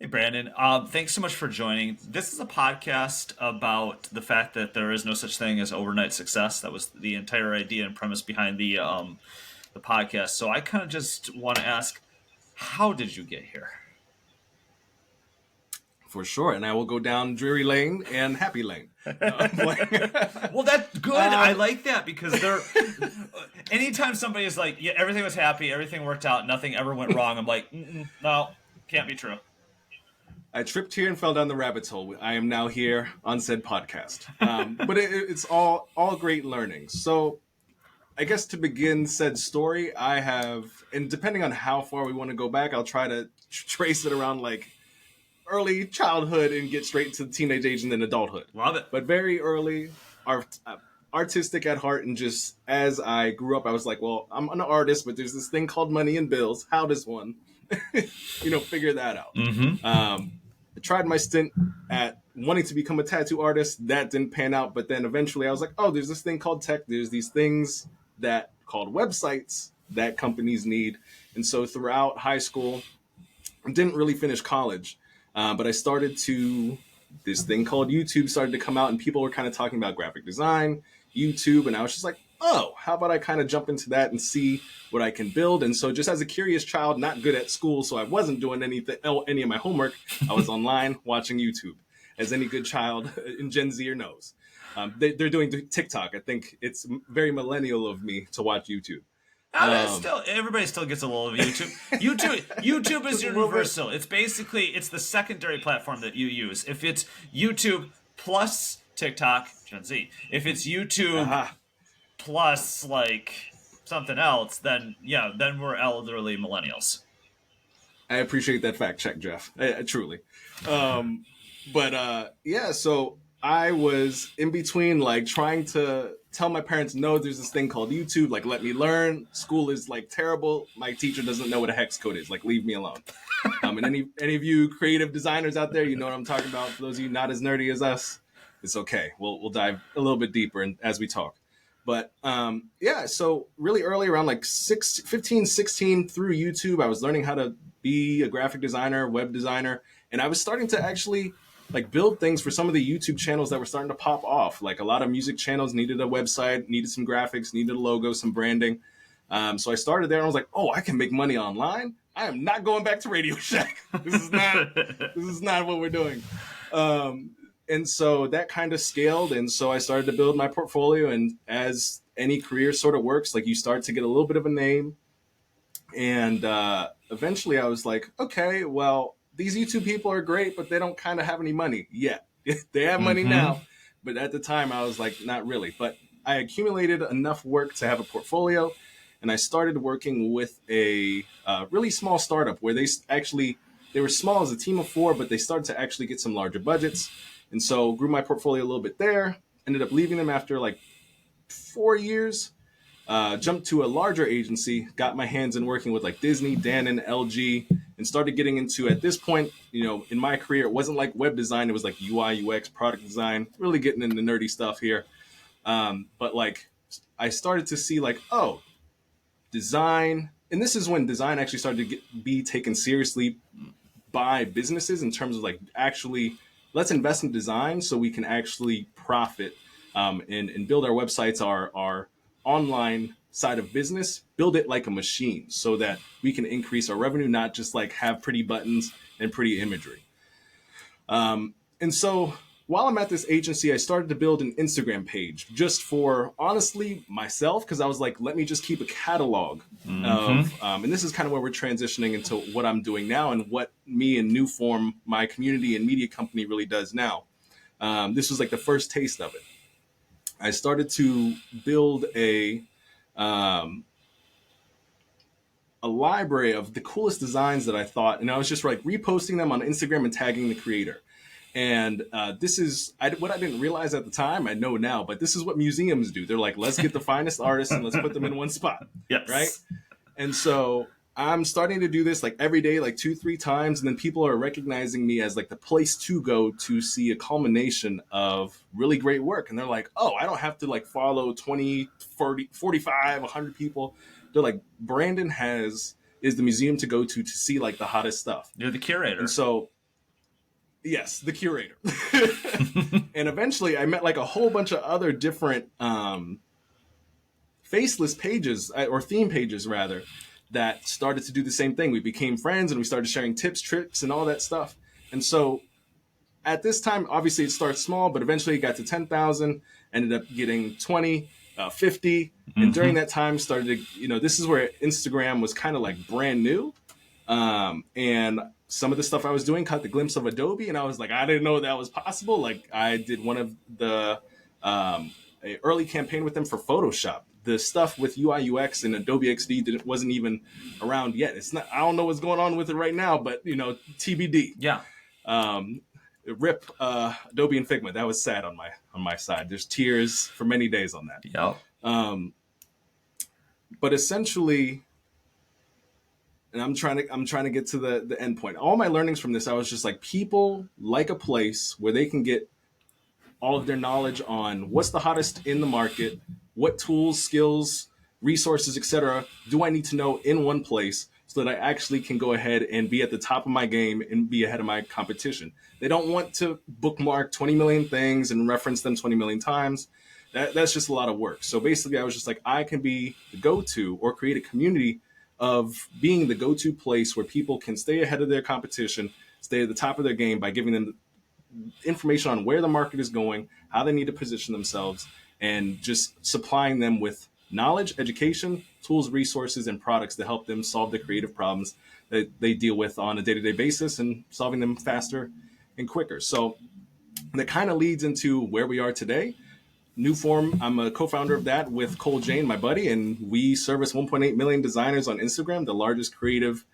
Hey, Brandon. Thanks so much for joining. This is a podcast about the fact that there is no such thing as overnight success. That was the entire idea and premise behind the podcast. So I kind of just want to ask, how did you get here? For sure, and I will go down Dreary Lane and Happy Lane. No, I'm playing. Well, that's good. I like that because they're. Anytime somebody is like, "Yeah, everything was happy, everything worked out, nothing ever went wrong," I'm like, "No, can't be true." I tripped here and fell down the rabbit's hole. I am now here on said podcast, but it's all great learning. So I guess to begin said story, I have, and depending on how far we want to go back, I'll try to trace it around like early childhood and get straight into the teenage age and then adulthood. Love it. But very early, artistic at heart, and just as I grew up, I was like, well, I'm an artist, but there's this thing called money and bills. How does one, figure that out? I tried my stint at wanting to become a tattoo artist. That didn't pan out, but then eventually I was like, oh, there's this thing called tech. There's these things that called websites that companies need. And so throughout high school, I didn't really finish college, but I started to, this thing called YouTube started to come out, and people were kind of talking about graphic design, YouTube, and I was just like, oh, how about I kind of jump into that and see what I can build? And so just as a curious child, not good at school, so I wasn't doing any of my homework, I was online watching YouTube, as any good child in Gen Zer knows. They're doing TikTok. I think it's very millennial of me to watch YouTube. Still, everybody still gets a little of YouTube. YouTube is universal. It's basically it's the secondary platform that you use. If it's YouTube plus TikTok, Gen Z. If it's YouTube plus like something else, then yeah, then we're elderly millennials. I appreciate that fact check, Jeff. Truly. Yeah, so I was in between like trying to tell my parents, no, there's this thing called YouTube, like let me learn. School is like terrible. My teacher doesn't know what a hex code is. Like leave me alone. And any of you creative designers out there, you know what I'm talking about. For those of you not as nerdy as us, it's okay. We'll dive a little bit deeper as we talk. But yeah, so really early, around like 15, 16, through YouTube, I was learning how to be a graphic designer, web designer, and I was starting to actually like build things for some of the YouTube channels that were starting to pop off. Like a lot of music channels needed a website, needed some graphics, needed a logo, some branding. So I started there and I was like, oh, I can make money online. I am not going back to Radio Shack. This is not what we're doing. And so that kind of scaled. And so I started to build my portfolio. And as any career sort of works, like you start to get a little bit of a name. And eventually I was like, okay, well, these YouTube people are great, but they don't kind of have any money yet. They have money now. But at the time I was like, not really. But I accumulated enough work to have a portfolio. And I started working with a really small startup where they were small as a team of 4, but they started to actually get some larger budgets. And so grew my portfolio a little bit there, ended up leaving them after like 4 years, jumped to a larger agency, got my hands in working with like Disney, Dannon, LG, and started getting into, at this point, in my career, it wasn't like web design. It was like UI, UX, product design, really getting into nerdy stuff here. But like I started to see like, oh, design. And this is when design actually started to be taken seriously by businesses in terms of like actually let's invest in design so we can actually profit and build our websites, our online side of business, build it like a machine so that we can increase our revenue, not just like have pretty buttons and pretty imagery. And so while I'm at this agency, I started to build an Instagram page just for, honestly, myself, because I was like, let me just keep a catalog of, and this is kind of where we're transitioning into what I'm doing now and what me and Newform, my community and media company, really does now. This was like the first taste of it. I started to build a library of the coolest designs that I thought, and I was just like reposting them on Instagram and tagging the creator. And this is what I didn't realize at the time. I know now, but this is what museums do. They're like, let's get the finest artists and let's put them in one spot. Yes. Right. And so I'm starting to do this like every day, like 2-3 times. And then people are recognizing me as like the place to go to see a culmination of really great work. And they're like, oh, I don't have to like follow 20, 40, 45, 100 people. They're like, Brandon is the museum to go to see like the hottest stuff. You're the curator. And so Yes, the curator. And eventually I met like a whole bunch of other different faceless pages or theme pages rather that started to do the same thing. We became friends and we started sharing tips, tricks, and all that stuff. And so at this time, obviously it starts small, but eventually it got to 10,000, ended up getting 20, 50. And during that time started to, this is where Instagram was kind of like brand new. And some of the stuff I was doing caught the glimpse of Adobe, and I was like, I didn't know that was possible. Like I did one of the a early campaign with them for Photoshop. The stuff with UI UX and Adobe XD wasn't even around yet. It's not. I don't know what's going on with it right now, but TBD. Yeah. Rip Adobe and Figma. That was sad on my side. There's tears for many days on that. Yeah. But essentially, and I'm trying to get to the end point. All my learnings from this, I was just like, people like a place where they can get all of their knowledge on what's the hottest in the market, what tools, skills, resources, etc. do I need to know in one place so that I actually can go ahead and be at the top of my game and be ahead of my competition. They don't want to bookmark 20 million things and reference them 20 million times. That's just a lot of work. So basically, I was just like, I can be the go-to or create a community of being the go-to place where people can stay ahead of their competition, stay at the top of their game by giving them information on where the market is going, how they need to position themselves, and just supplying them with knowledge, education, tools, resources, and products to help them solve the creative problems that they deal with on a day-to-day basis and solving them faster and quicker. So that kind of leads into where we are today. New Form, I'm a co-founder of that with Cole Jane, my buddy, and we service 1.8 million designers on Instagram, the largest creative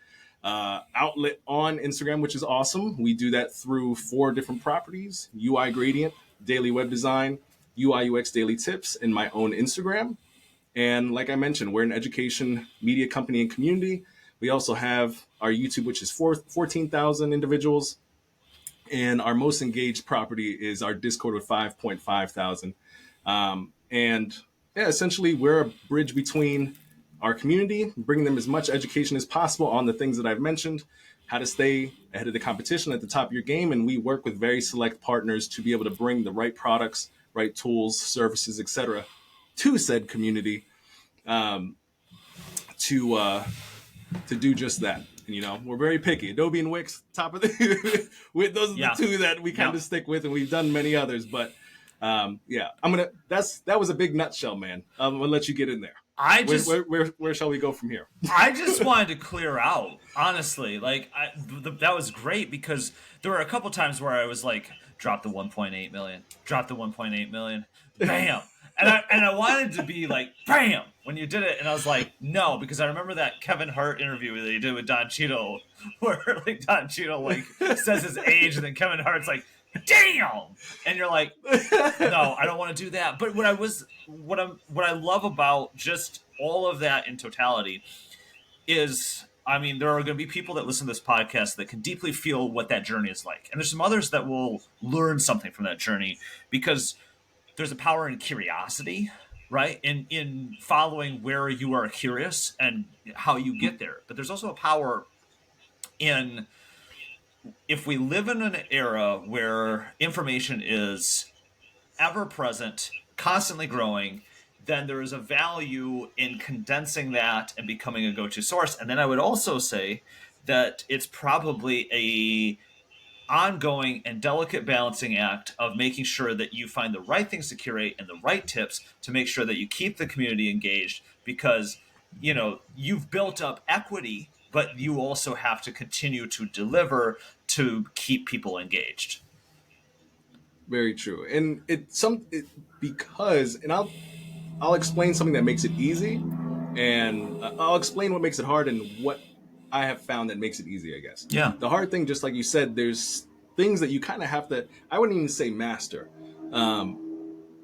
outlet on Instagram, which is awesome. We do that through 4 different properties: UI Gradient, Daily Web Design, UI UX Daily Tips, and my own Instagram. And like I mentioned, we're an education media company and community. We also have our YouTube, which is 14,000 individuals. And our most engaged property is our Discord with 5.5 thousand. And yeah, essentially we're a bridge between our community, bringing them as much education as possible on the things that I've mentioned, how to stay ahead of the competition at the top of your game. And we work with very select partners to be able to bring the right products, right tools, services, etc., to said community to do just that. And, we're very picky. Adobe and Wix, top of the with those are the 2 that we kind of stick with, and we've done many others. But that was a big nutshell, man. I'm gonna let you get in there. Where shall we go from here? I just wanted to clear out, honestly. Like that was great because there were a couple times where I was like, drop the 1.8 million, drop the 1.8 million, bam. And I wanted to be like, bam, when you did it. And I was like, no, because I remember that Kevin Hart interview that he did with Don Cheadle, where like Don Cheadle like says his age, and then Kevin Hart's like, damn. And you're like, no, I don't want to do that. But what I love about just all of that in totality is, I mean, there are going to be people that listen to this podcast that can deeply feel what that journey is like. And there's some others that will learn something from that journey, because there's a power in curiosity, right? In following where you are curious and how you get there. But there's also a power in, if we live in an era where information is ever present, constantly growing, then there is a value in condensing that and becoming a go-to source. And then I would also say that it's probably a ongoing and delicate balancing act of making sure that you find the right things to curate and the right tips to make sure that you keep the community engaged, because you've built up equity, but you also have to continue to deliver to keep people engaged. Very true. And I'll explain something that makes it easy, and I'll explain what makes it hard and what I have found that makes it easy, I guess. Yeah. The hard thing, just like you said, there's things that you kind of have to, I wouldn't even say master.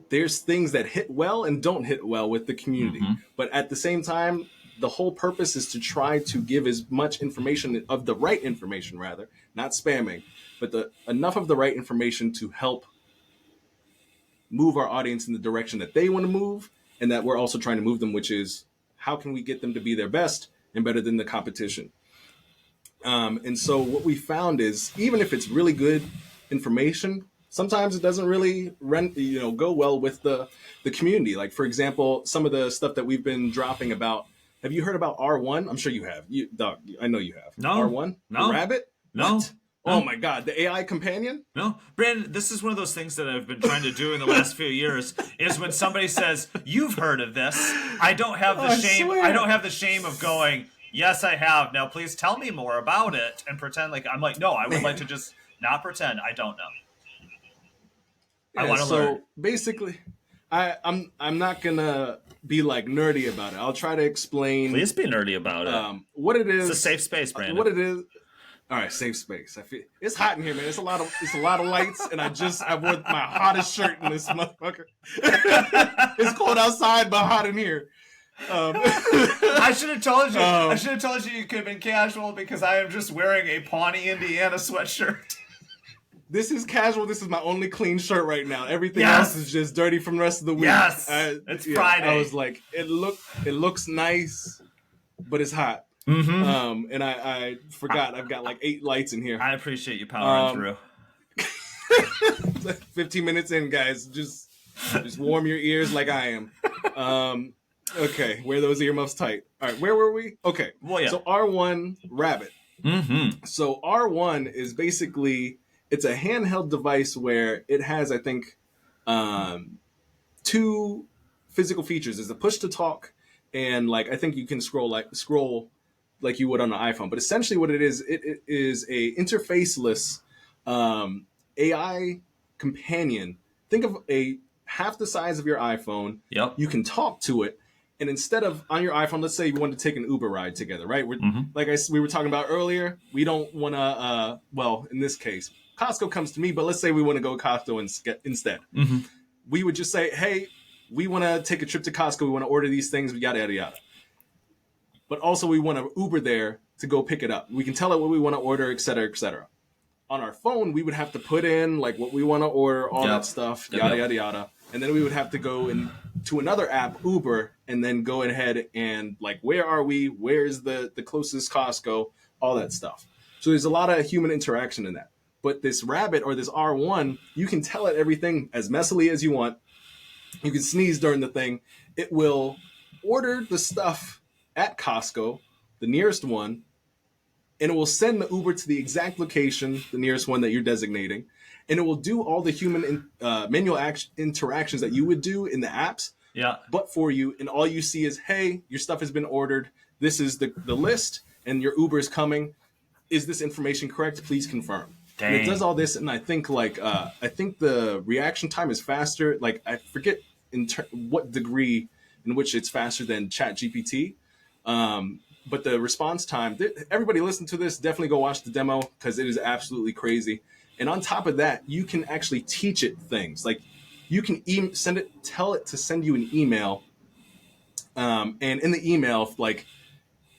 There's things that hit well and don't hit well with the community. Mm-hmm. But at the same time, the whole purpose is to try to give as much information, of the right information rather, not spamming, but enough of the right information to help move our audience in the direction that they want to move, and that we're also trying to move them, which is how can we get them to be their best and better than the competition. And so what we found is, even if it's really good information, sometimes it doesn't really go well with the community. Like for example, some of the stuff that we've been dropping about. Have you heard about R1? I'm sure you have. You dog, I know you have. No, R1, the no, rabbit. no, What? Oh no. my God, the AI companion. No, Brandon, this is one of those things that I've been trying to do in the last few years. Is when somebody says you've heard of this, I don't have the I shame. swear. I don't have the shame of going, yes, I have. Now, please tell me more about it, and pretend like I'm like, no, I would like to just not pretend I don't know. I Yeah, want to learn. so basically, I'm not gonna be like nerdy about it. I'll try to explain Please be nerdy about it. what it is. It's a safe space, Brandon. What it is. All right, safe space. I feel it's hot in here, man. It's a lot of lights, and I wore my hottest shirt in this motherfucker. It's cold outside, but hot in here. I should have told you. I should have told you could have been casual because I am just wearing a Pawnee, Indiana sweatshirt. This is casual. This is my only clean shirt right now. Everything Yes. else is just dirty from the rest of the week. Yes. It's Friday. I was like, it looks nice, but it's hot. Mm-hmm. And I forgot I've got like 8 lights in here. I appreciate you powering through. 15 minutes in, guys. Just warm your ears like I am. Okay, wear those earmuffs tight. All right, where were we? Okay. Well, yeah. So R1 Rabbit. Mm-hmm. So R1 is basically, it's a handheld device where it has, I think, 2 physical features. There's a push to talk, and like I think you can scroll like you would on an iPhone. But essentially, what it is a interfaceless AI companion. Think of a half the size of your iPhone. Yep. You can talk to it. And instead of on your iPhone, let's say you want to take an Uber ride together, right? Like we were talking about earlier, we don't want to, well, in this case, Costco comes to me, but let's say we want to go to Costco instead. Mm-hmm. We would just say, hey, we want to take a trip to Costco. We want to order these things, yada, yada, yada. But also we want to Uber there to go pick it up. We can tell it what we want to order, et cetera, et cetera. On our phone, we would have to put in like what we want to order, all that stuff, yada, yada, yada. And then we would have to go to another app, Uber, and then go ahead and like, where are we? Where's the closest Costco? All that stuff. So there's a lot of human interaction in that. But this Rabbit or this R1, you can tell it everything as messily as you want. You can sneeze during the thing. It will order the stuff at Costco, the nearest one, and it will send the Uber to the exact location, the nearest one that you're designating. And it will do all the human manual interactions that you would do in the apps, but for you. And all you see is, hey, your stuff has been ordered. This is the list, and your Uber is coming. Is this information correct? Please confirm. Dang. And it does all this, and I think the reaction time is faster. Like I forget what degree in which it's faster than ChatGPT. But the response time, everybody listen to this, definitely go watch the demo because it is absolutely crazy. And on top of that, you can actually teach it things. Like you can tell it to send you an email. And in the email, like,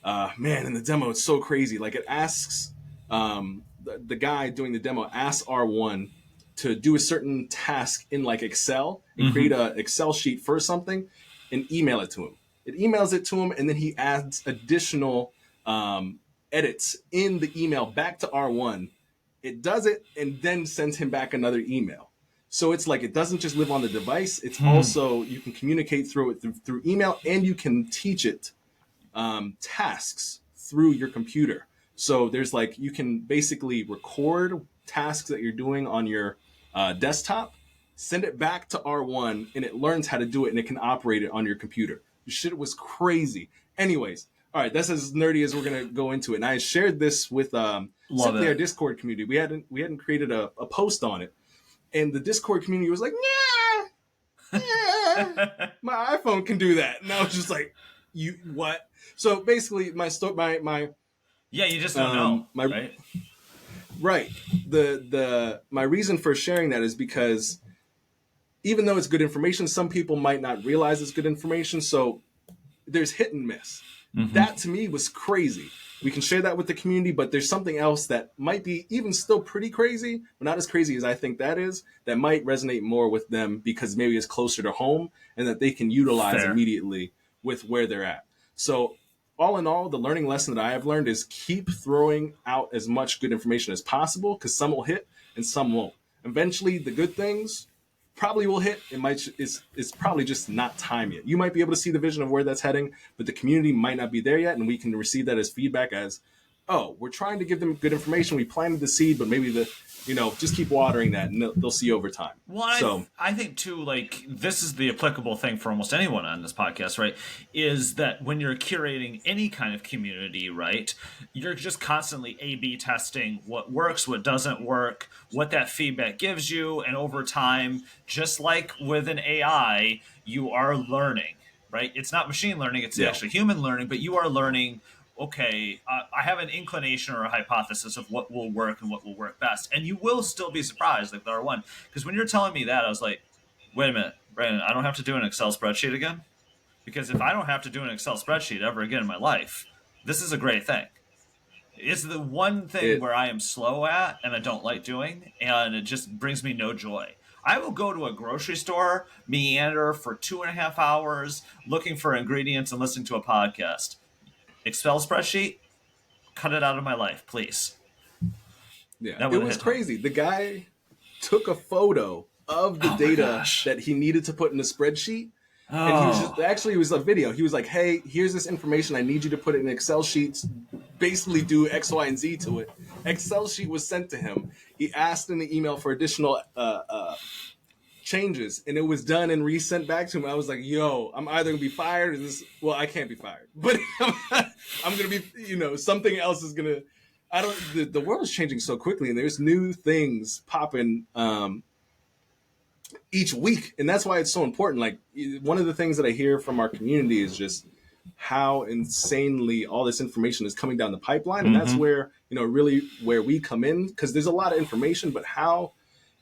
man, in the demo, it's so crazy. Like it asks, the guy doing the demo asks R1 to do a certain task in like Excel and create an Excel sheet for something and email it to him. It emails it to him, and then he adds additional edits in the email back to R1. It does it and then sends him back another email. So it's like it doesn't just live on the device. It's also you can communicate through it through email, and you can teach it tasks through your computer. So there's like you can basically record tasks that you're doing on your desktop, send it back to R1, and it learns how to do it, and it can operate it on your computer. The shit was crazy. Anyways, all right, that's as nerdy as we're gonna go into it. And I shared this with simply our Discord community. We hadn't created a post on it, and the Discord community was like, yeah, my iPhone can do that. And I was just like, you what? So basically, my you just don't know, right? Right. My reason for sharing that is because even though it's good information, some people might not realize it's good information. So there's hit and miss. That to me was crazy. We can share that with the community, but there's something else that might be even still pretty crazy, but not as crazy as I think that is, that might resonate more with them because maybe it's closer to home and that they can utilize immediately with where they're at. So all in all, the learning lesson that I have learned is keep throwing out as much good information as possible, because some will hit and some won't. Eventually, the good things probably will hit. It's probably just not time yet. You might be able to see the vision of where that's heading, but the community might not be there yet, and we can receive that as feedback as, oh, we're trying to give them good information. We planted the seed, but maybe just keep watering that, and they'll see over time. Well, So I think too, like, this is the applicable thing for almost anyone on this podcast, right? Is that when you're curating any kind of community, right, you're just constantly A/B testing what works, what doesn't work, what that feedback gives you, and over time, just like with an AI, you are learning, right? It's not machine learning; it's yeah, actually human learning, but you are learning. Okay, I have an inclination or a hypothesis of what will work and what will work best. And you will still be surprised, like the R1. Because when you're telling me that, I was like, wait a minute, Brandon, I don't have to do an Excel spreadsheet again? Because if I don't have to do an Excel spreadsheet ever again in my life, this is a great thing. It's the one thing where I am slow at and I don't like doing, and it just brings me no joy. I will go to a grocery store, meander for 2.5 hours looking for ingredients and listening to a podcast. Excel spreadsheet, cut it out of my life, please. yeah. That It would was hit home. crazy. The guy took a photo of the Oh my data gosh. that he needed to put in a spreadsheet. And he was Oh, it was a video. He was like, hey, here's this information. I need you to put it in Excel sheets, basically do X, Y, and Z to it. Excel sheet was sent to him. He asked in the email for additional changes, and it was done and resent back to him. I was like, yo, I'm either going to be fired or this. Well, I can't be fired, but I'm going to be, something else is going to. The world is changing so quickly, and there's new things popping each week, and that's why it's so important. Like, one of the things that I hear from our community is just how insanely all this information is coming down the pipeline, and that's where really where we come in, because there's a lot of information, but how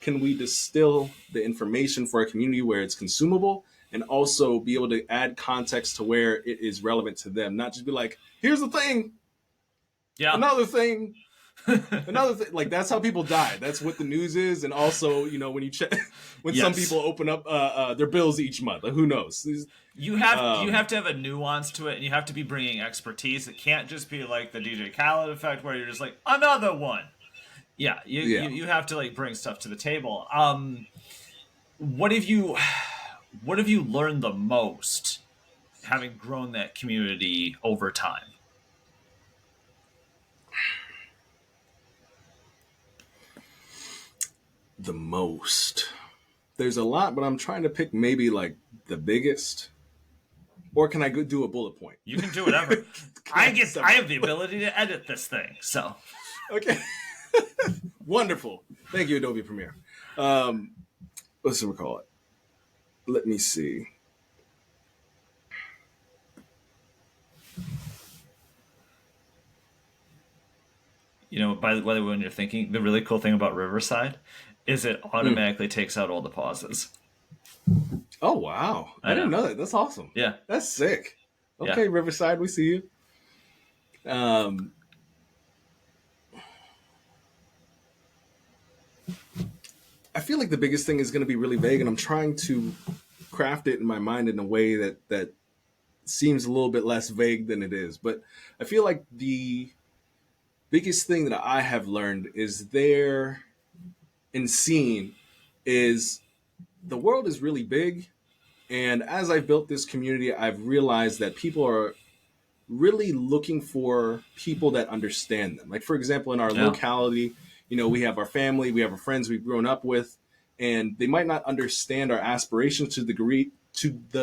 can we distill the information for a community where it's consumable, and also be able to add context to where it is relevant to them, not just be like, here's the thing, yeah. another thing, another thing. Like, that's how people die. That's what the news is. And also, when you check, when some Yes. people open up their bills each month, like, who knows? You have to have a nuance to it, and you have to be bringing expertise. It can't just be like the DJ Khaled effect, where you're just like, another one. Yeah, you have to like bring stuff to the table. What have you learned the most having grown that community over time? The most. There's a lot, but I'm trying to pick maybe like the biggest. Or can I go do a bullet point? You can do whatever. I have the ability to edit this thing, so Okay. Wonderful. Thank you, Adobe Premiere. What's it call it? Let me see. by the way, when you're thinking, the really cool thing about Riverside is it automatically takes out all the pauses. Oh, wow. I didn't know that. That's awesome. Yeah. That's sick. Okay, Yeah. Riverside, we see you. I feel like the biggest thing is going to be really vague, and I'm trying to craft it in my mind in a way that seems a little bit less vague than it is. But I feel like the biggest thing that I have learned is there and seen is the world is really big. And as I've built this community, I've realized that people are really looking for people that understand them. Like, for example, in our locality, we have our family, we have our friends we've grown up with, and they might not understand our aspirations to the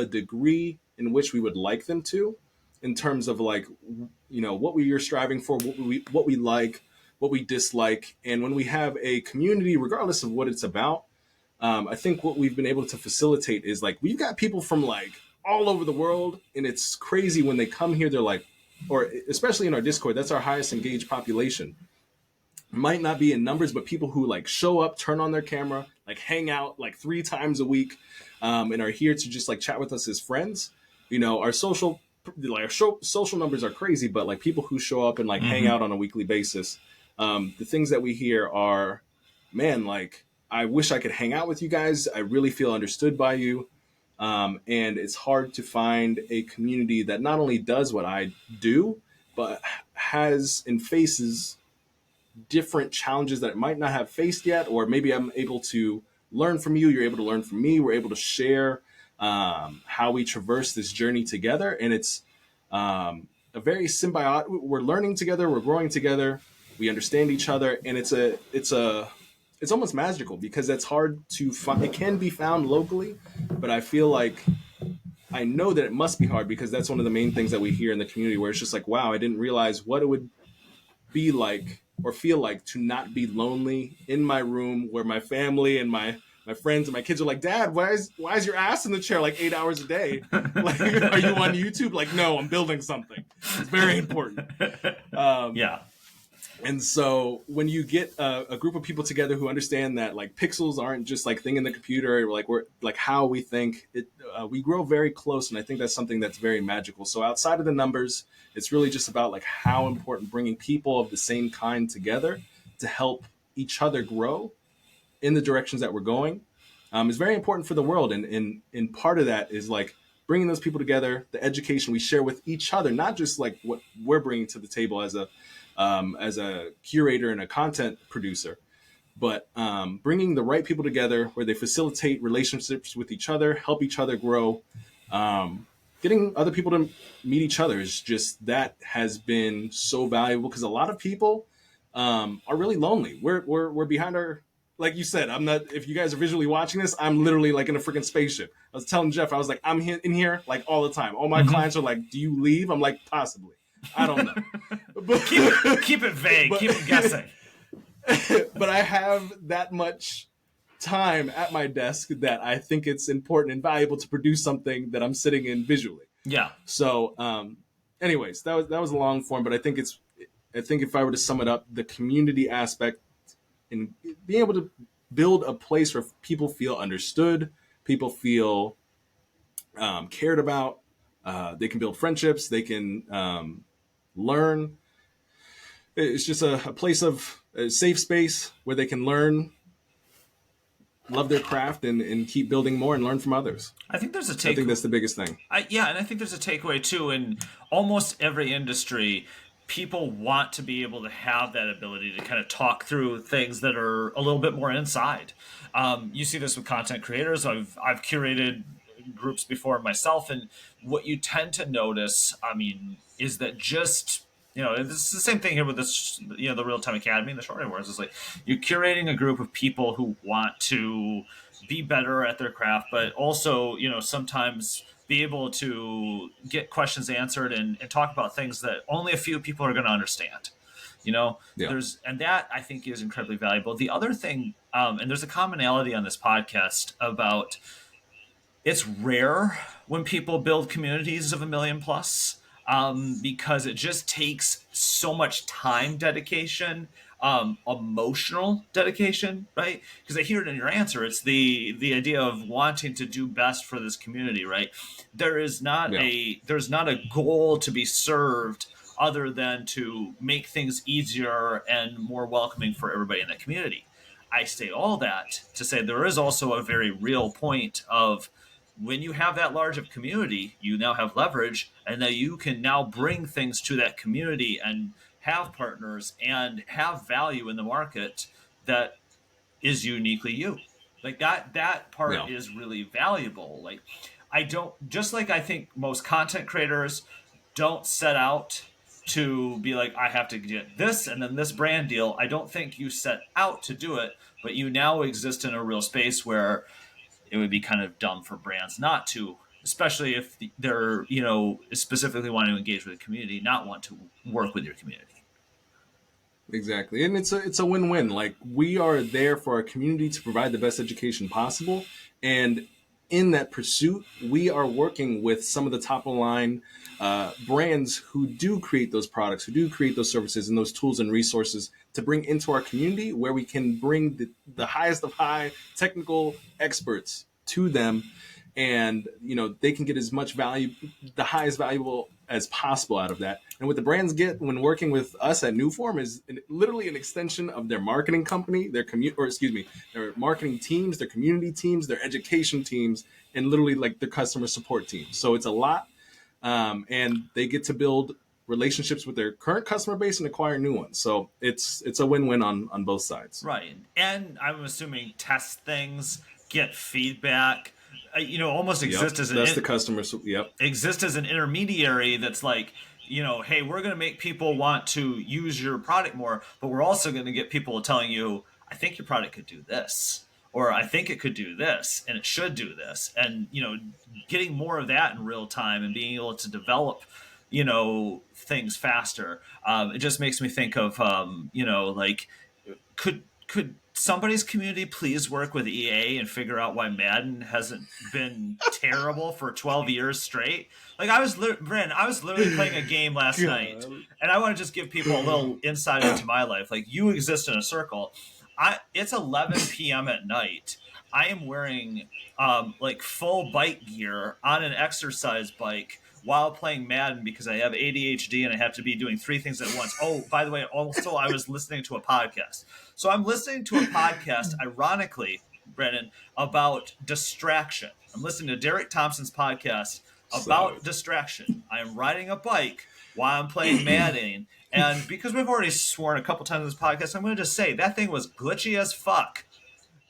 degree in which we would like them to, in terms of like, what we are striving for, what we like, what we dislike. And when we have a community, regardless of what it's about, I think what we've been able to facilitate is like, we've got people from like all over the world, and it's crazy when they come here. They're like, or especially in our Discord, that's our highest engaged population. Might not be in numbers, but people who like show up, turn on their camera, like hang out like 3 times a week, and are here to just like chat with us as friends. Our social numbers are crazy, but like people who show up and like hang out on a weekly basis, the things that we hear are, man, like, I wish I could hang out with you guys. I really feel understood by you. And it's hard to find a community that not only does what I do, but has and faces different challenges that I might not have faced yet, or maybe I'm able to learn from you. You're able to learn from me. We're able to share how we traverse this journey together, and it's a very symbiotic. We're learning together. We're growing together. We understand each other, and it's almost magical because it's hard to find. It can be found locally, but I feel like I know that it must be hard because that's one of the main things that we hear in the community where it's just like, wow, I didn't realize what it would be like or feel like to not be lonely in my room where my family and my friends and my kids are like, Dad, why is your ass in the chair like 8 hours a day? Like, are you on YouTube? Like, no, I'm building something. It's very important. Yeah. And so when you get a group of people together who understand that like pixels aren't just like thing in the computer, like we're like how we think it, we grow very close. And I think that's something that's very magical. So outside of the numbers, it's really just about like how important bringing people of the same kind together to help each other grow in the directions that we're going is very important for the world. And part of that is like bringing those people together, the education we share with each other, not just like what we're bringing to the table as a curator and a content producer, but bringing the right people together where they facilitate relationships with each other, help each other grow. Getting other people to meet each other is just, that has been so valuable because a lot of people are really lonely. We're behind our, like you said, I'm not, if you guys are visually watching this, I'm literally like in a freaking spaceship. I was telling Jeff, I was like, I'm in here like all the time. All my clients are like, do you leave? I'm like, possibly. I don't know. But, keep it vague. Keep it guessing. But I have that much time at my desk that I think it's important and valuable to produce something that I'm sitting in visually. Yeah. So, anyways, that was a long form, but I think if I were to sum it up, the community aspect and being able to build a place where people feel understood, people feel cared about, they can build friendships, they can learn. It's just a place of a safe space where they can learn, love their craft, and keep building more and learn from others. I think there's a I think that's the biggest thing. and I think there's a takeaway too. In almost every industry, people want to be able to have that ability to kind of talk through things that are a little bit more inside. You see this with content creators. I've curated groups before myself, and what you tend to notice, I mean, is that just, this is the same thing here with this, the Real Time Academy and the Shorty Wars. It's like you're curating a group of people who want to be better at their craft, but also, sometimes be able to get questions answered and talk about things that only a few people are going to understand. Yeah. And that I think is incredibly valuable. The other thing, and there's a commonality on this podcast about, it's rare when people build communities of 1 million plus, because it just takes so much time dedication, emotional dedication, right? Because I hear it in your answer. It's the idea of wanting to do best for this community, right? There's not a goal to be served other than to make things easier and more welcoming for everybody in the community. I say all that to say there is also a very real point of, when you have that large of community, you now have leverage, and that you can now bring things to that community and have partners and have value in the market that is uniquely you. Like that part is really valuable. Like I think most content creators don't set out to be like, I have to get this and then this brand deal. I don't think you set out to do it, but you now exist in a real space where it would be kind of dumb for brands not to, especially if they're, specifically wanting to engage with the community, not want to work with your community. Exactly. And it's a win-win. Like, we are there for our community to provide the best education possible. And in that pursuit, we are working with some of the top of the line brands who do create those products, who do create those services and those tools and resources to bring into our community, where we can bring the highest of high technical experts to them. And, they can get as much value, the highest valuable as possible out of that. And what the brands get when working with us at Newform is literally an extension of their marketing company, their their marketing teams, their community teams, their education teams, and literally like their customer support teams. So it's a lot, and they get to build relationships with their current customer base and acquire new ones. So it's a win-win on both sides. Right. And I'm assuming test things, get feedback, almost exist as that's the customer. Exist as an intermediary that's like, hey, we're going to make people want to use your product more, but we're also going to get people telling you, I think your product could do this, or I think it could do this, and it should do this. And, getting more of that in real time and being able to develop, things faster. It just makes me think of, like, could somebody's community please work with EA and figure out why Madden hasn't been terrible for 12 years straight? Like I was literally playing a game last night, and I want to just give people a little insight into my life. Like, you exist in a circle. It's 11 p.m. at night. I am wearing like full bike gear on an exercise bike while playing Madden because I have ADHD and I have to be doing 3 things at once. Oh, by the way, also I was listening to a podcast. So I'm listening to a podcast, ironically, Brennan, about distraction. I'm listening to Derek Thompson's podcast about distraction. I am riding a bike while I'm playing Madden. And because we've already sworn a couple times in this podcast, I'm going to just say that thing was glitchy as fuck.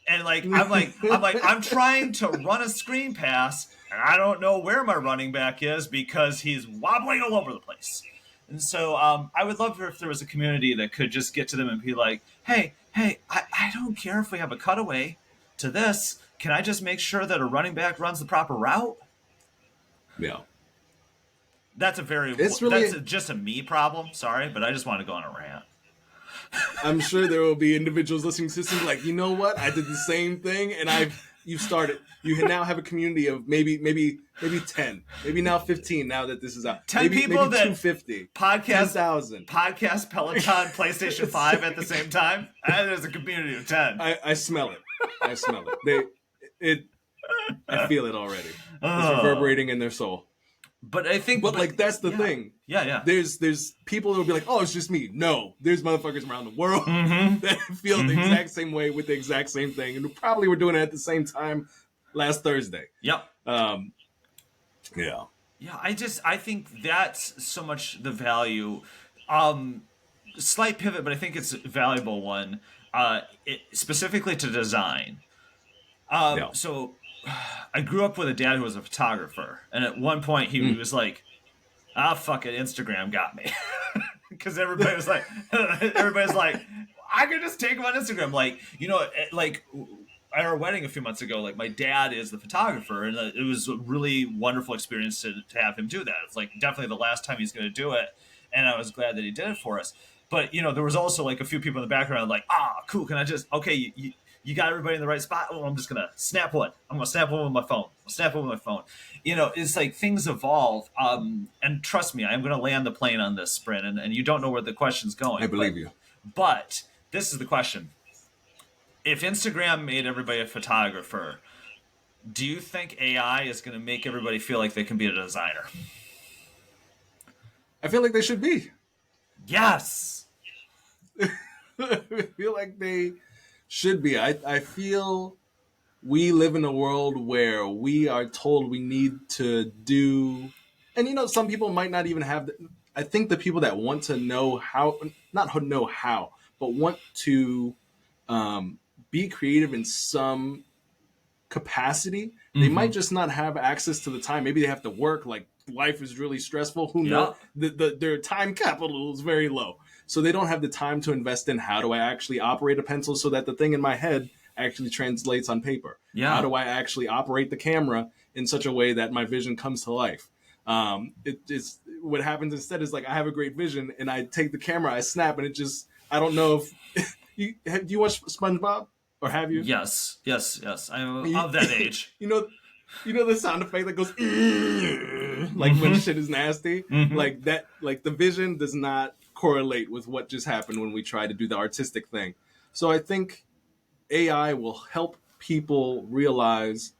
And I'm trying to run a screen pass, and I don't know where my running back is because he's wobbling all over the place. And so I would love if there was a community that could just get to them and be like, hey, I don't care if we have a cutaway to this. Can I just make sure that a running back runs the proper route? Yeah. That's just a me problem. Sorry, but I just want to go on a rant. I'm sure there will be individuals listening to this and be like, you know what? I did the same thing, and you started. You now have a community of maybe 10, maybe now 15. Now that this is out, 10 people maybe that 250 podcast 10,000 podcast Peloton PlayStation 5 at the same time. There's a community of 10. I smell it. I feel it already. It's reverberating in their soul. But I think, like that's the thing. Yeah. There's people who will be like, oh, it's just me. No, there's motherfuckers around the world that feel the exact same way with the exact same thing, and who probably were doing it at the same time last Thursday. Yep. Yeah. Yeah. I think that's so much the value. Slight pivot, but I think it's a valuable one. Specifically to design. So I grew up with a dad who was a photographer, and at one point he was like, fuck it, Instagram got me. Because everybody's like, I could just take him on Instagram. Like, like at our wedding a few months ago, like my dad is the photographer, and it was a really wonderful experience to have him do that. It's like definitely the last time he's going to do it, and I was glad that he did it for us. But, there was also like a few people in the background like, cool, can I just, okay, you got everybody in the right spot? Oh, I'm just going to snap one. I'm going to snap one with my phone. It's like things evolve. And trust me, I'm going to land the plane on this, sprint, and you don't know where the question's going. I believe you. But this is the question. If Instagram made everybody a photographer, do you think AI is going to make everybody feel like they can be a designer? I feel like they should be. Yes. I feel like they should be. I feel we live in a world where we are told we need to do, and some people might not even have. I think the people that want to know how, not know how, but want to be creative in some capacity, they might just not have access to the time. Maybe they have to work. Like life is really stressful. Who knows? Their time capital is very low. So they don't have the time to invest in how do I actually operate a pencil so that the thing in my head actually translates on paper. Yeah. How do I actually operate the camera in such a way that my vision comes to life? It's what happens instead is like I have a great vision and I take the camera, I snap, and I don't know if do you watch SpongeBob or have you? Yes. I'm of that age. You know the sound effect that goes like when shit is nasty, like that. Like the vision does not correlate with what just happened when we try to do the artistic thing. So I think AI will help people realize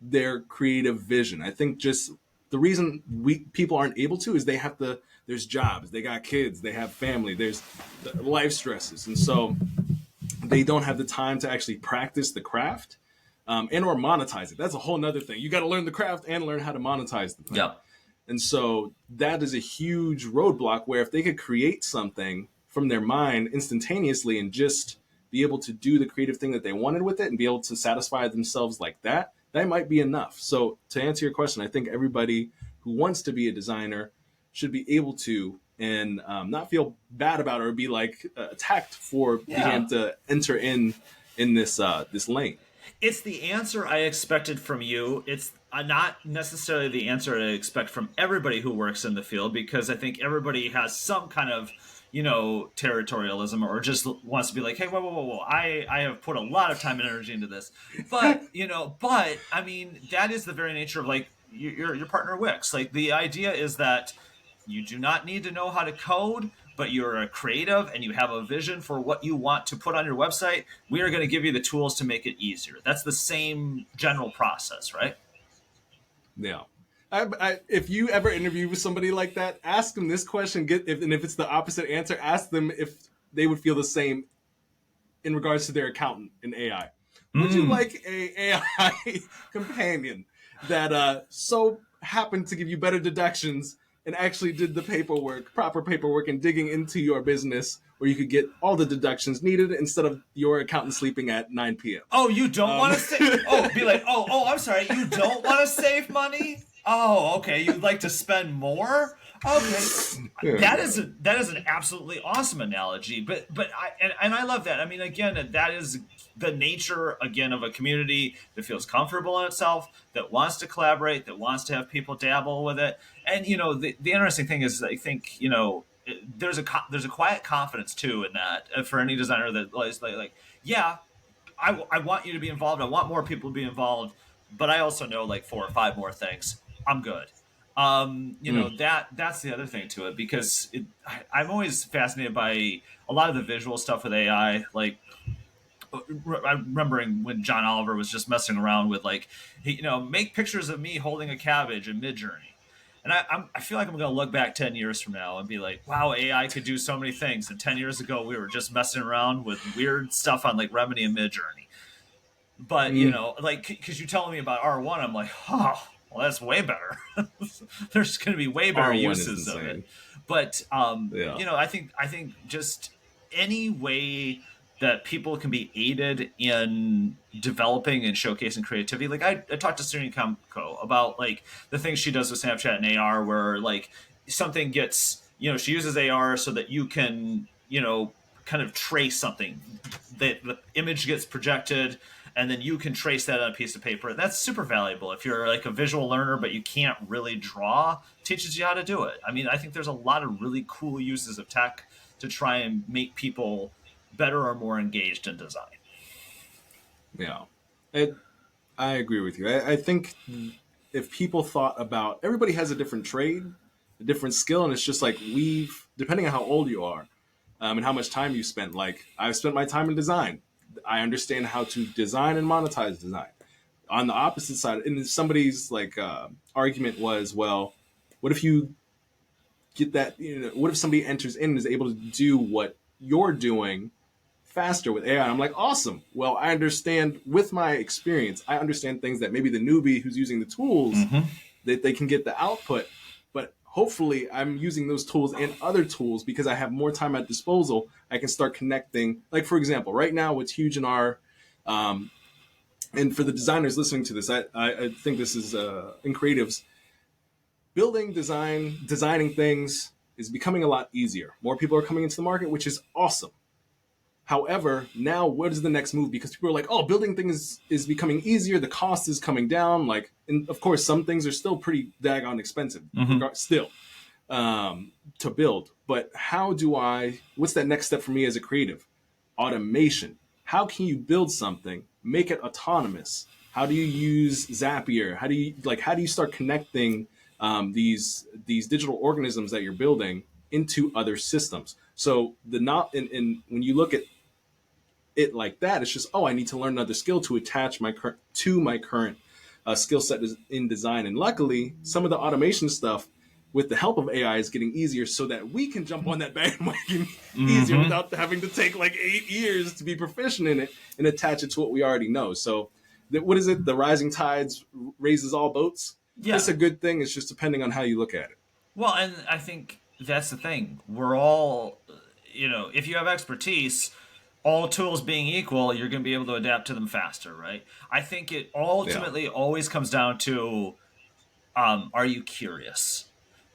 their creative vision. I think just the reason people aren't able to is they have to. There's jobs, they got kids, they have family, there's life stresses, and so they don't have the time to actually practice the craft and or monetize it. That's a whole nother thing. You got to learn the craft and learn how to monetize the thing. Yeah. And so that is a huge roadblock where if they could create something from their mind instantaneously and just be able to do the creative thing that they wanted with it and be able to satisfy themselves like that, that might be enough. So to answer your question, I think everybody who wants to be a designer should be able to and not feel bad about it or be like attacked for being able to enter in this this lane. It's the answer I expected from you. It's not necessarily the answer I expect from everybody who works in the field, because I think everybody has some kind of, territorialism, or just wants to be like, hey, whoa. I have put a lot of time and energy into this. But, I mean, that is the very nature of like your partner Wix. Like the idea is that you do not need to know how to code, but you're a creative and you have a vision for what you want to put on your website. We are going to give you the tools to make it easier. That's the same general process, right? Yeah. If you ever interview with somebody like that, ask them this question. If it's the opposite answer, ask them if they would feel the same in regards to their accountant in AI. Would you like a AI companion that so happened to give you better deductions and actually did the proper paperwork, and digging into your business where you could get all the deductions needed instead of your accountant sleeping at 9 p.m.? Oh, you don't want to save? Oh, be like, I'm sorry. You don't want to save money? Oh, okay. You'd like to spend more? Okay. That is an absolutely awesome analogy. But I love that. I mean, again, that is the nature, again, of a community that feels comfortable in itself, that wants to collaborate, that wants to have people dabble with it. And, the interesting thing is, I think, there's a quiet confidence too in that for any designer that is like, yeah, I want you to be involved. I want more people to be involved, but I also know like 4 or 5 more things. I'm good. That's the other thing to it, because I'm always fascinated by a lot of the visual stuff with AI. Like, I'm remembering when John Oliver was just messing around with like, make pictures of me holding a cabbage in Midjourney. And I feel like I'm going to look back 10 years from now and be like, wow, AI could do so many things. And 10 years ago, we were just messing around with weird stuff on like Remedy and Midjourney. But, because you're telling me about R1, I'm like, oh, well, that's way better. There's going to be way better uses of it. But, I think just any way that people can be aided in developing and showcasing creativity. Like I talked to Srini Kamko about like the things she does with Snapchat and AR, where like something gets, she uses AR so that you can, kind of trace something. The image gets projected and then you can trace that on a piece of paper. That's super valuable. If you're like a visual learner, but you can't really draw, it teaches you how to do it. I mean, I think there's a lot of really cool uses of tech to try and make people better or more engaged in design. Yeah, I agree with you. I think if people thought about, everybody has a different trade, a different skill, and it's just like depending on how old you are and how much time you spent. Like I've spent my time in design. I understand how to design and monetize design. On the opposite side, and somebody's like argument was, well, what if you get that? What if somebody enters in and is able to do what you're doing faster with AI? I'm like, awesome. Well, I understand with my experience, I understand things that maybe the newbie who's using the tools, that they can get the output, but hopefully I'm using those tools and other tools because I have more time at disposal. I can start connecting. Like, for example, right now what's huge in our, and for the designers listening to this, I think this is in creatives, designing things is becoming a lot easier. More people are coming into the market, which is awesome. However, now what is the next move? Because people are like, oh, building things is becoming easier. The cost is coming down. Like, and of course, some things are still pretty daggone expensive still to build. But what's that next step for me as a creative? Automation. How can you build something, make it autonomous? How do you use Zapier? How do you start connecting these digital organisms that you're building into other systems? So when you look at it like that, it's just, I need to learn another skill to attach my current skill set in design. And luckily, some of the automation stuff with the help of AI is getting easier so that we can jump on that bandwagon easier without having to take like 8 years to be proficient in it and attach it to what we already know. So what is it? The rising tides raises all boats. Yeah. It's a good thing. It's just depending on how you look at it. Well, and I think that's the thing. We're all, if you have expertise, all tools being equal, you're going to be able to adapt to them faster, right? I think it ultimately always comes down to, are you curious,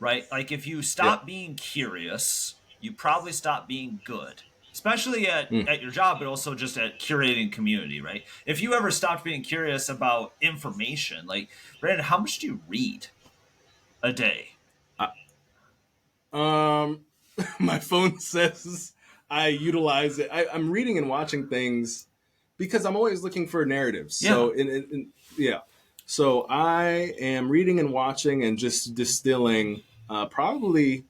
right? Like if you stop being curious, you probably stop being good, especially at your job, but also just at curating community, right? If you ever stopped being curious about information, like, Brandon, how much do you read a day? My phone says I utilize it. I'm reading and watching things because I'm always looking for narratives. Yeah. So, so I am reading and watching and just distilling probably,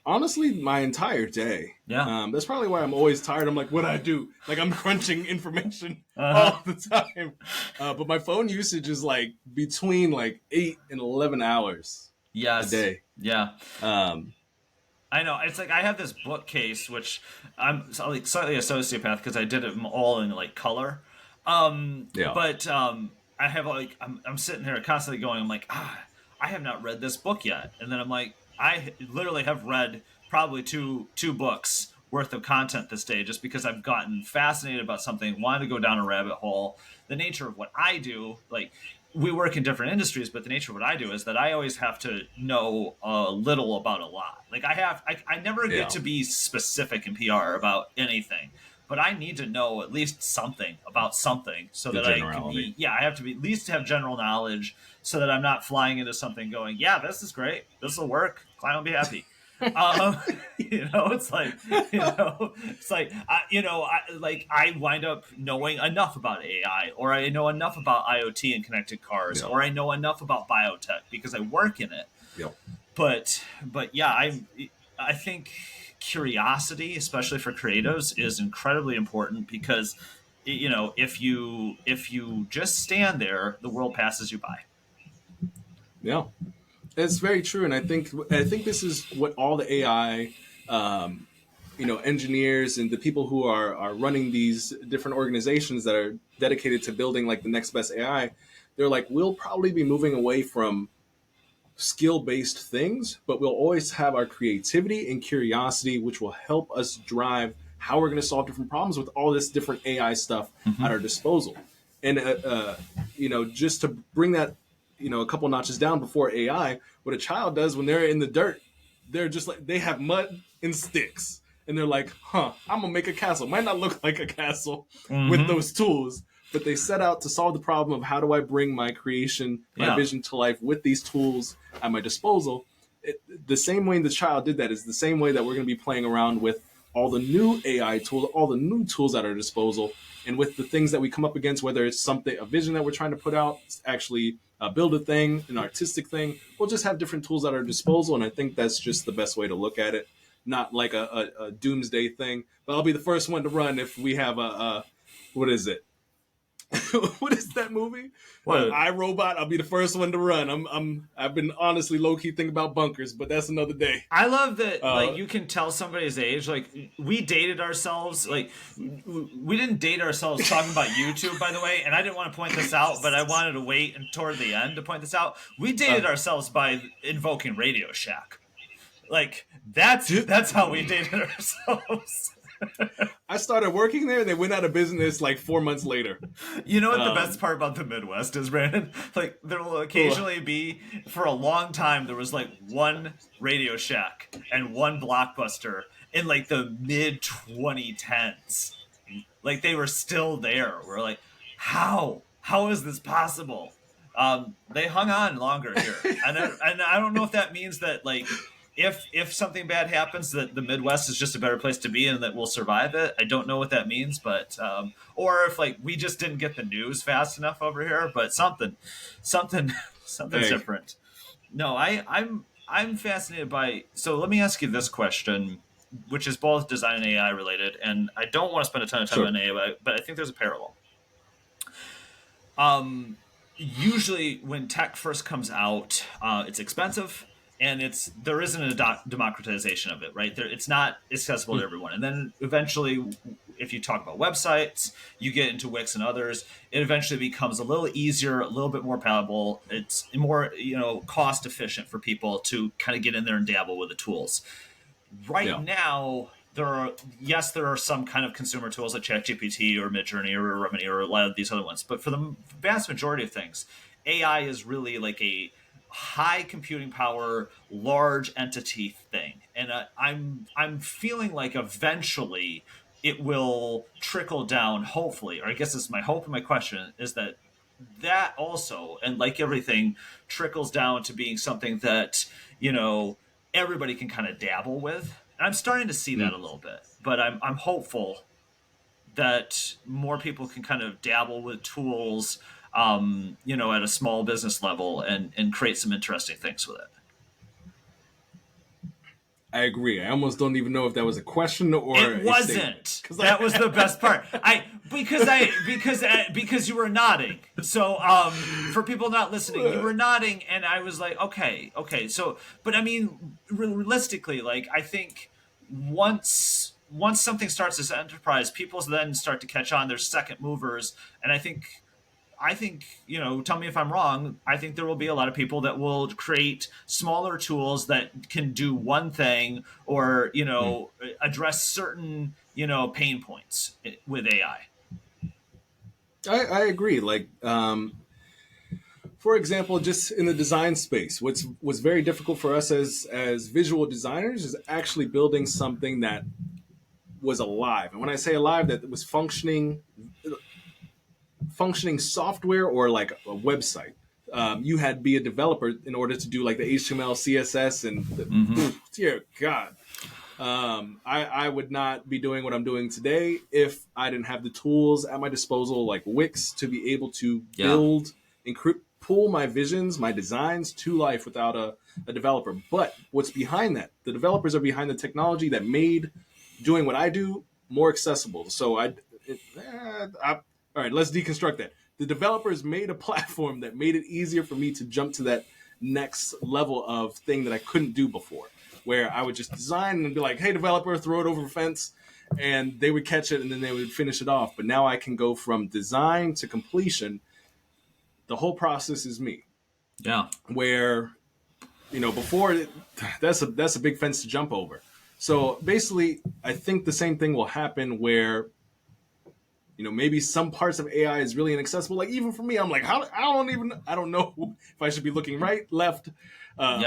honestly, my entire day. Yeah. That's probably why I'm always tired. I'm like, what do I do? Like I'm crunching information all the time. But my phone usage is like between like 8 and 11 hours. Yes. A day. Yeah. I know. It's like I have this bookcase, which I'm like slightly a sociopath because I did it all in like color. But I have like I'm sitting here constantly going. I'm like, I have not read this book yet, and then I'm like, I literally have read probably two books worth of content this day just because I've gotten fascinated about something, wanted to go down a rabbit hole. The nature of what I do, like. We work in different industries, but the nature of what I do is that I always have to know a little about a lot. Like I never get to be specific in PR about anything, but I need to know at least something about something so that I can be, I have to be at least have general knowledge so that I'm not flying into something going, yeah, this is great. This will work. Client will be happy. It's like, I wind up knowing enough about AI, or I know enough about IoT and connected cars, or I know enough about biotech because I work in it. Yep. But yeah, I think curiosity, especially for creatives, is incredibly important because, if you just stand there, the world passes you by. Yeah. It's very true, and I think this is what all the AI, engineers and the people who are running these different organizations that are dedicated to building like the next best AI. They're like, we'll probably be moving away from skill-based things, but we'll always have our creativity and curiosity, which will help us drive how we're going to solve different problems with all this different AI stuff at our disposal. And just to bring that. A couple notches down before AI, what a child does when they're in the dirt, they're just like, they have mud and sticks. And they're like, I'm going to make a castle. Might not look like a castle with those tools, but they set out to solve the problem of how do I bring my creation, my vision to life with these tools at my disposal. The same way the child did that is the same way that we're going to be playing around with all the new AI tools, all the new tools at our disposal. And with the things that we come up against, whether it's a vision that we're trying to put out, actually build a thing, an artistic thing, we'll just have different tools at our disposal. And I think that's just the best way to look at it. Not like a doomsday thing, but I'll be the first one to run if we have what is it? What is that movie? iRobot. I'll be the first one to run. I've been honestly low key thinking about bunkers, but that's another day. I love that. Like you can tell somebody's age. Like we dated ourselves. Like we didn't date ourselves talking about YouTube, by the way. And I didn't want to point this out, but I wanted to wait and toward the end to point this out. We dated ourselves by invoking Radio Shack. Like that's how we dated ourselves. I started working there and they went out of business like 4 months later. You know what the best part about the Midwest is, Brandon? Like there will occasionally be, for a long time, there was like one Radio Shack and one Blockbuster in like the mid 2010s. Like they were still there. We're like, how is this possible? They hung on longer here. And I don't know if that means that like, if something bad happens, that the Midwest is just a better place to be and that we'll survive it. I don't know what that means, but or if like we just didn't get the news fast enough over here, but something's different. No, I'm fascinated by. So let me ask you this question, which is both design and AI related, and I don't want to spend a ton of time on AI, but I think there's a parallel. Usually when tech first comes out, it's expensive, and there isn't a democratization of it, right? It's not accessible to everyone. And then eventually, if you talk about websites, you get into Wix and others, it eventually becomes a little easier, a little bit more palatable. It's more, cost efficient for people to kind of get in there and dabble with the tools. Right Yeah. now, there are some kind of consumer tools like ChatGPT or Midjourney or Remedy or a lot of these other ones, but for the vast majority of things, AI is really like a high computing power, large entity thing, and I'm feeling like eventually it will trickle down. Hopefully, or I guess it's my hope and my question is that also, and like everything, trickles down to being something that everybody can kind of dabble with. And I'm starting to see that a little bit, but I'm hopeful that more people can kind of dabble with tools, at a small business level and create some interesting things with it. I agree. I almost don't even know if that was a question or It a statement. wasn't. That was the best part. Because you were nodding. So for people not listening, you were nodding, and I was like, okay. So, but I mean, realistically, like I think once something starts as an enterprise, people then start to catch on. There's second movers, and I think, tell me if I'm wrong. I think there will be a lot of people that will create smaller tools that can do one thing or, address certain, pain points with AI. I agree. Like, for example, just in the design space, what's very difficult for us as visual designers is actually building something that was alive. And when I say alive, that was functioning software or like a website. You had to be a developer in order to do like the HTML, CSS, and dear God, I would not be doing what I'm doing today if I didn't have the tools at my disposal, like Wix, to be able to build and pull my visions, my designs to life without a developer. But what's behind that? The developers are behind the technology that made doing what I do more accessible. So all right, let's deconstruct that. The developers made a platform that made it easier for me to jump to that next level of thing that I couldn't do before, where I would just design and be like, hey, developer, throw it over the fence, and they would catch it and then they would finish it off. But now I can go from design to completion. The whole process is me. Yeah. Where, before, that's a big fence to jump over. So basically, I think the same thing will happen where maybe some parts of AI is really inaccessible. Like even for me, I'm like, I don't know if I should be looking right, left,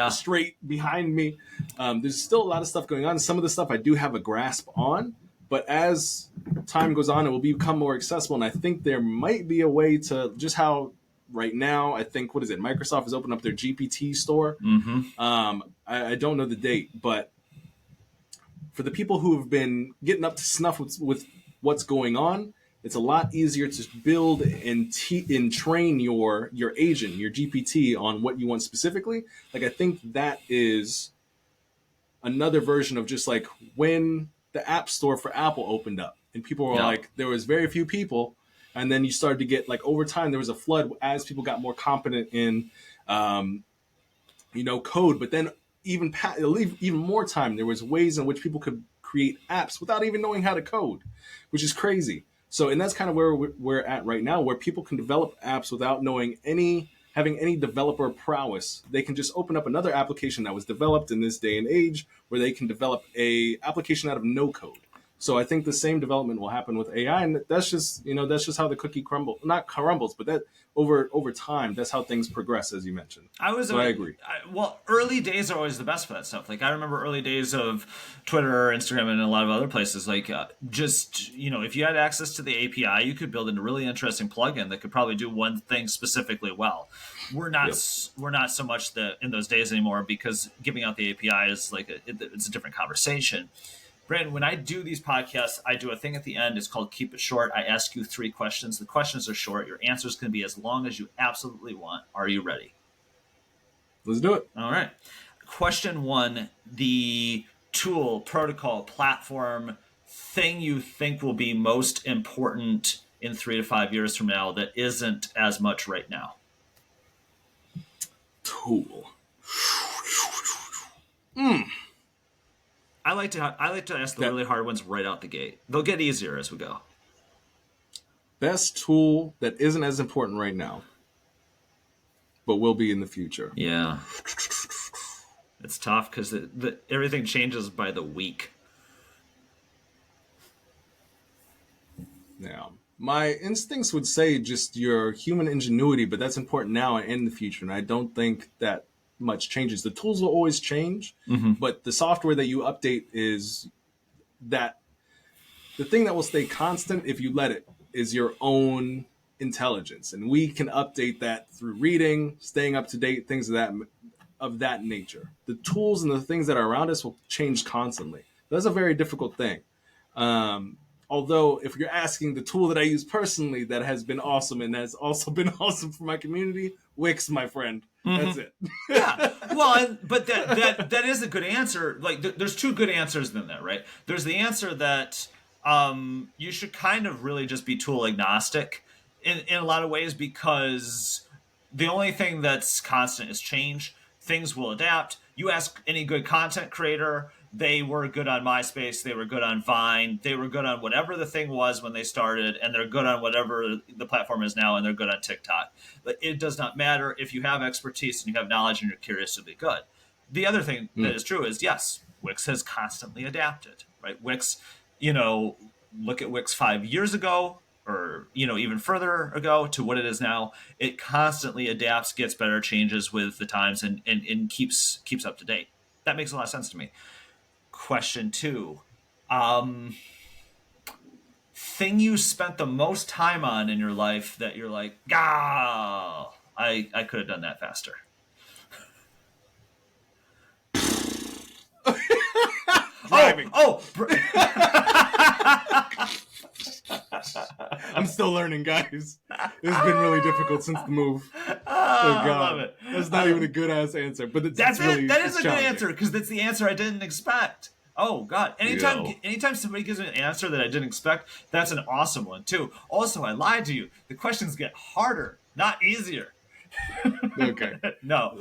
straight behind me. There's still a lot of stuff going on. Some of the stuff I do have a grasp on, but as time goes on, it will become more accessible. And I think there might be a way to just how right now, I think, what is it? Microsoft has opened up their GPT store. I don't know the date, but for the people who have been getting up to snuff with what's going on, it's a lot easier to build and train your agent, your GPT, on what you want specifically. Like I think that is another version of just like when the App Store for Apple opened up, and people were like, there was very few people, and then you started to get like over time there was a flood as people got more competent in, code. But then even more time, there was ways in which people could create apps without even knowing how to code, which is crazy. So, and that's kind of where we're at right now, where people can develop apps without having any developer prowess. They can just open up another application that was developed in this day and age, where they can develop a application out of no code. So I think the same development will happen with AI, and that's just how the cookie not crumbles, but that over time, that's how things progress, as you mentioned. I agree. Early days are always the best for that stuff. Like I remember early days of Twitter, Instagram, and a lot of other places. Like if you had access to the API, you could build a really interesting plugin that could probably do one thing specifically well. We're not so much in those days anymore, because giving out the API is it's a different conversation. Brandon, when I do these podcasts, I do a thing at the end. It's called Keep It Short. I ask you 3 questions. The questions are short. Your answers can be as long as you absolutely want. Are you ready? Let's do it. All right. Question 1, the tool, protocol, platform, thing you think will be most important in 3 to 5 years from now that isn't as much right now? Tool. I like to ask the really hard ones right out the gate. They'll get easier as we go. Best tool that isn't as important right now, but will be in the future. Yeah, it's tough because everything changes by the week. Yeah. My instincts would say just your human ingenuity, but that's important now and in the future. And I don't think that much changes. The tools will always change, but the software that you update is that the thing that will stay constant if you let it is your own intelligence. And we can update that through reading, staying up to date, things of that nature. The tools and the things that are around us will change constantly. That's a very difficult thing. Although, if you're asking the tool that I use personally that has been awesome and has also been awesome for my community, Wix, my friend. That's it. Yeah. Well, but that is a good answer. Like, there's two good answers in that, right? There's the answer that you should kind of really just be tool agnostic in a lot of ways, because the only thing that's constant is change. Things will adapt. You ask any good content creator, they were good on MySpace, they were good on Vine, they were good on whatever the thing was when they started, and they're good on whatever the platform is now, and they're good on TikTok. But it does not matter if you have expertise and you have knowledge and you're curious to be good. The other thing that is true is, yes, Wix has constantly adapted, right? Wix, look at Wix 5 years ago, or even further ago to what it is now. It constantly adapts, gets better, changes with the times, and keeps up to date. That makes a lot of sense to me. Question 2. Thing you spent the most time on in your life that you're like, I could have done that faster. Driving. I'm still learning, guys. It's been really difficult since the move. Oh God, I love it. That's not even a good ass answer, but That's really, it. That is a good challenging. answer, because that's the answer I didn't expect. Oh God! Anytime somebody gives me an answer that I didn't expect, that's an awesome one too. Also, I lied to you. The questions get harder, not easier. Okay. No.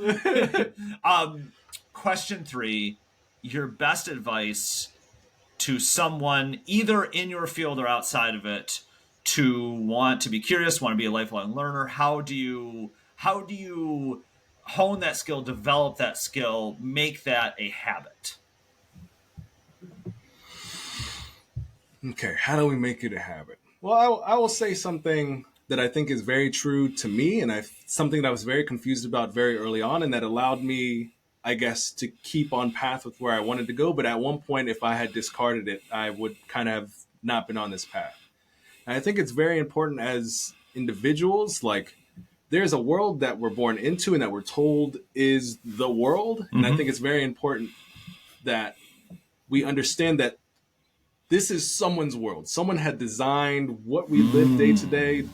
Question 3: your best advice to someone either in your field or outside of it to want to be curious, want to be a lifelong learner. How do you hone that skill, develop that skill, make that a habit? Okay, how do we make it a habit? Well, I will say something that I think is very true to me, and something that I was very confused about very early on, and that allowed me, I guess, to keep on path with where I wanted to go. But at one point, if I had discarded it, I would kind of have not been on this path. And I think it's very important as individuals, like, there's a world that we're born into and that we're told is the world. And I think it's very important that we understand that this is someone's world. Someone had designed what we live day to day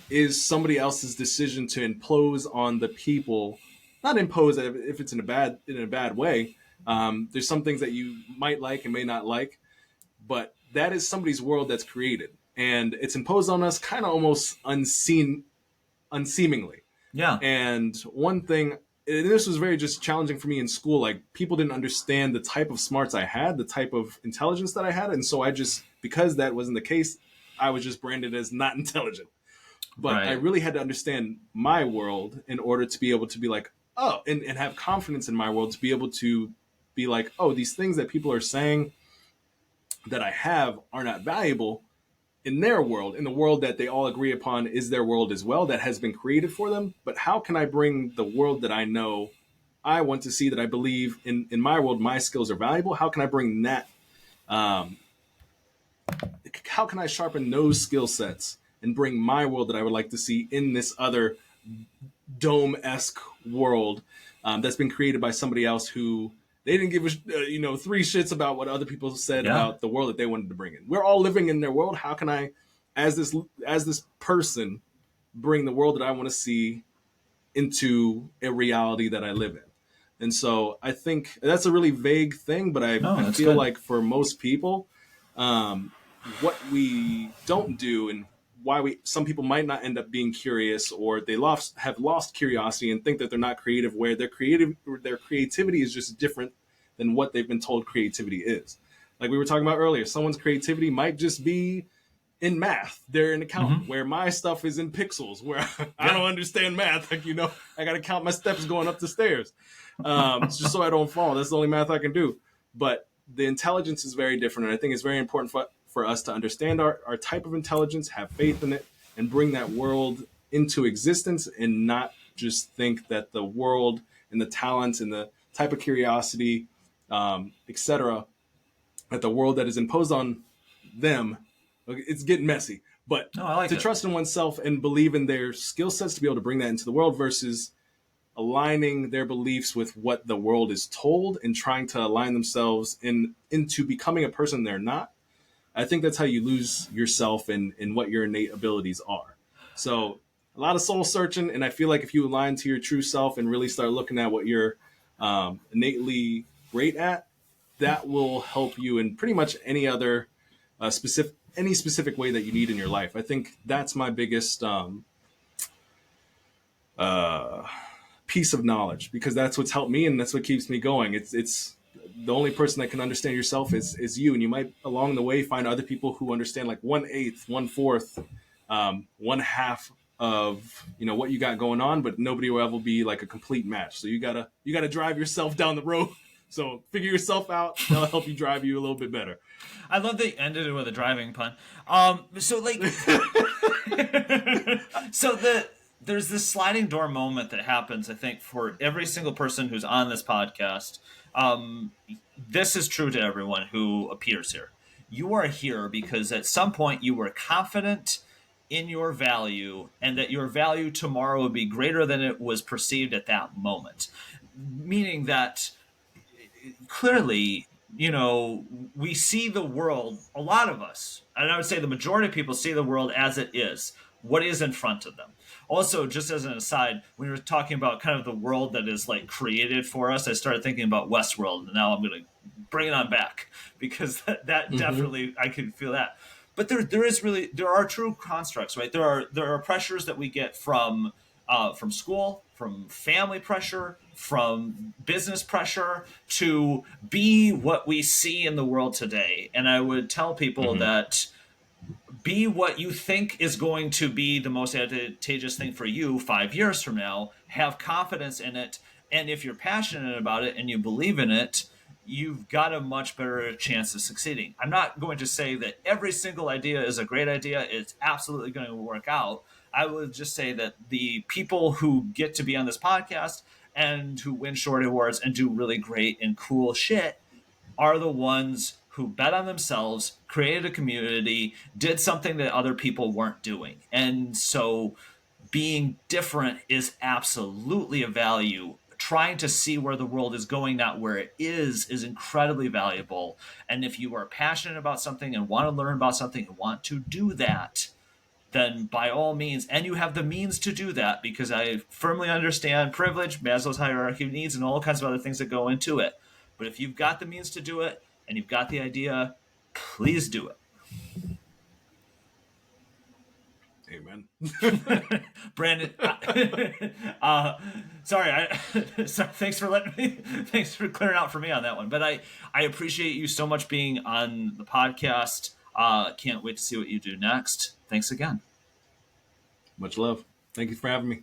is somebody else's decision to impose on the people. Not impose if it's in a bad way. There's some things that you might like and may not like, but that is somebody's world that's created, and it's imposed on us kind of almost unseemingly. Yeah. And one thing, and this was very just challenging for me in school. Like, people didn't understand the type of smarts I had, the type of intelligence that I had. And so because that wasn't the case, I was just branded as not intelligent. But Right. I really had to understand my world in order to be able to be like, oh, and have confidence in my world, to be able to be like, oh, these things that people are saying that I have are not valuable in their world, in the world that they all agree upon is their world as well, that has been created for them. But how can I bring the world that I know I want to see, that I believe in my world, my skills are valuable? How can I bring that? How can I sharpen those skill sets and bring my world that I would like to see in this other dome-esque world that's been created by somebody else who they didn't give three shits about what other people said about the world that they wanted to bring in. We're all living in their world. How can I, as this person, bring the world that I want to see into a reality that I live in? And so I think that's a really vague thing, but I feel good. like for most people, what we don't do, and why some people might not end up being curious, or they have lost curiosity and think that they're not creative, where their creativity is just different than what they've been told creativity is. Like we were talking about earlier, someone's creativity might just be in math. They're an accountant, where my stuff is in pixels, where I don't understand math. Like, I got to count my steps going up the stairs, just so I don't fall. That's the only math I can do. But the intelligence is very different. And I think it's very important for us to understand our type of intelligence, have faith in it, and bring that world into existence, and not just think that the world and the talents and the type of curiosity, etc., that the world that is imposed on them, it's getting messy. But trust in oneself and believe in their skill sets to be able to bring that into the world, versus aligning their beliefs with what the world is told and trying to align themselves into becoming a person they're not. I think that's how you lose yourself in what your innate abilities are. So a lot of soul searching, and I feel like if you align to your true self and really start looking at what you're innately great at, that will help you in pretty much any other specific way that you need in your life. I think that's my biggest piece of knowledge, because that's what's helped me and that's what keeps me going. It's the only person that can understand yourself is you, and you might along the way find other people who understand like 1/8, 1/4, 1/2 of what you got going on, but nobody will ever be like a complete match. So you gotta drive yourself down the road. So figure yourself out. That'll help you drive you a little bit better. I love that you ended it with a driving pun. There's this sliding door moment that happens, I think, for every single person who's on this podcast. This is true to everyone who appears here. You are here because at some point you were confident in your value, and that your value tomorrow would be greater than it was perceived at that moment. Meaning that clearly, we see the world, a lot of us, and I would say the majority of people see the world as it is, what is in front of them. Also, just as an aside, when we were talking about kind of the world that is like created for us, I started thinking about Westworld, and now I'm going to bring it on back, because that definitely, I can feel that. But there are true constructs, right? There are pressures that we get from school, from family pressure, from business pressure, to be what we see in the world today. And I would tell people that be what you think is going to be the most advantageous thing for you 5 years from now. Have confidence in it. And if you're passionate about it and you believe in it, you've got a much better chance of succeeding. I'm not going to say that every single idea is a great idea. It's absolutely going to work out. I would just say that the people who get to be on this podcast and who win Shorty Awards and do really great and cool shit are the ones who bet on themselves, created a community, did something that other people weren't doing. And so being different is absolutely a value. Trying to see where the world is going, not where it is incredibly valuable. And if you are passionate about something and want to learn about something and want to do that, then by all means, and you have the means to do that, because I firmly understand privilege, Maslow's hierarchy of needs, and all kinds of other things that go into it. But if you've got the means to do it and you've got the idea, please do it. Amen. Brandon, sorry, thanks for clearing out for me on that one. But I appreciate you so much being on the podcast. Can't wait to see what you do next. Thanks again. Much love. Thank you for having me.